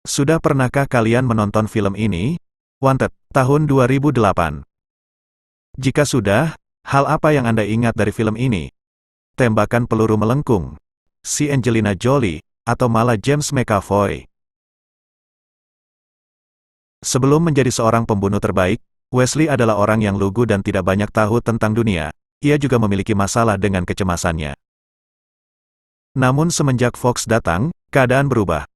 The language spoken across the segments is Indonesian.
Sudah pernahkah kalian menonton film ini? Wanted, tahun 2008. Jika sudah, hal apa yang Anda ingat dari film ini? Tembakan peluru melengkung, si Angelina Jolie, atau malah James McAvoy? Sebelum menjadi seorang pembunuh terbaik, Wesley adalah orang yang lugu dan tidak banyak tahu tentang dunia. Ia juga memiliki masalah dengan kecemasannya. Namun semenjak Fox datang, keadaan berubah.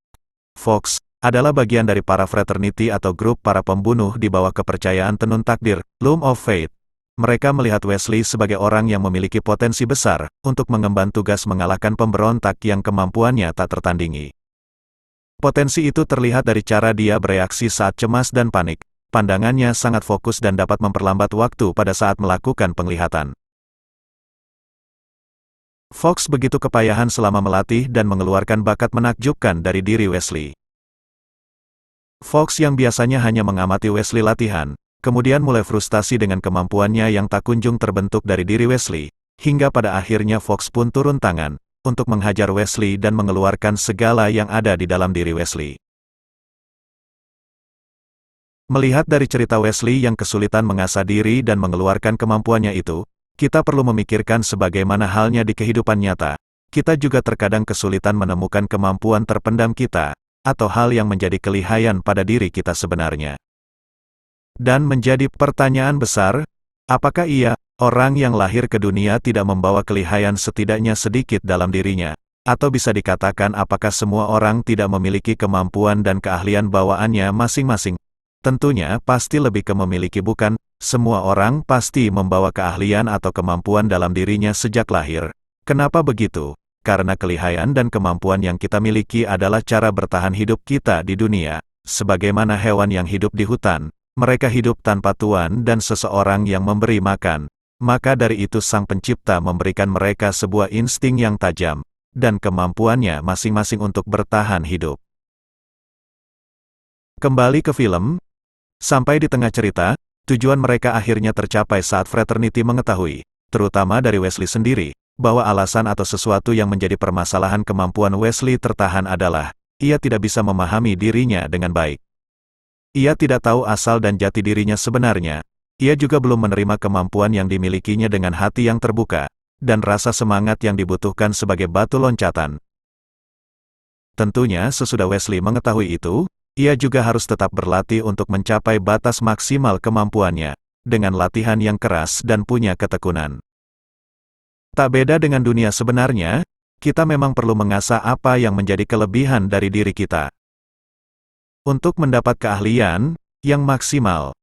Fox adalah bagian dari para fraternity atau grup para pembunuh di bawah kepercayaan tenun takdir, Loom of Fate. Mereka melihat Wesley sebagai orang yang memiliki potensi besar untuk mengemban tugas mengalahkan pemberontak yang kemampuannya tak tertandingi. Potensi itu terlihat dari cara dia bereaksi saat cemas dan panik. Pandangannya sangat fokus dan dapat memperlambat waktu pada saat melakukan penglihatan. Fox begitu kepayahan selama melatih dan mengeluarkan bakat menakjubkan dari diri Wesley. Fox yang biasanya hanya mengamati Wesley latihan, kemudian mulai frustasi dengan kemampuannya yang tak kunjung terbentuk dari diri Wesley, hingga pada akhirnya Fox pun turun tangan untuk menghajar Wesley dan mengeluarkan segala yang ada di dalam diri Wesley. Melihat dari cerita Wesley yang kesulitan mengasah diri dan mengeluarkan kemampuannya itu, kita perlu memikirkan sebagaimana halnya di kehidupan nyata. Kita juga terkadang kesulitan menemukan kemampuan terpendam kita, atau hal yang menjadi kelihayan pada diri kita sebenarnya. Dan menjadi pertanyaan besar, apakah ia, orang yang lahir ke dunia tidak membawa kelihayan setidaknya sedikit dalam dirinya? Atau bisa dikatakan apakah semua orang tidak memiliki kemampuan dan keahlian bawaannya masing-masing? Tentunya pasti lebih ke memiliki bukan, semua orang pasti membawa keahlian atau kemampuan dalam dirinya sejak lahir. Kenapa begitu? Karena kelihayan dan kemampuan yang kita miliki adalah cara bertahan hidup kita di dunia. Sebagaimana hewan yang hidup di hutan, mereka hidup tanpa tuan dan seseorang yang memberi makan. Maka dari itu Sang Pencipta memberikan mereka sebuah insting yang tajam, dan kemampuannya masing-masing untuk bertahan hidup. Kembali ke film. Sampai di tengah cerita, tujuan mereka akhirnya tercapai saat fraternity mengetahui, terutama dari Wesley sendiri, bahwa alasan atau sesuatu yang menjadi permasalahan kemampuan Wesley tertahan adalah, ia tidak bisa memahami dirinya dengan baik. Ia tidak tahu asal dan jati dirinya sebenarnya. Ia juga belum menerima kemampuan yang dimilikinya dengan hati yang terbuka, dan rasa semangat yang dibutuhkan sebagai batu loncatan. Tentunya sesudah Wesley mengetahui itu, ia juga harus tetap berlatih untuk mencapai batas maksimal kemampuannya, dengan latihan yang keras dan punya ketekunan. Tak beda dengan dunia sebenarnya, kita memang perlu mengasah apa yang menjadi kelebihan dari diri kita. Untuk mendapat keahlian yang maksimal,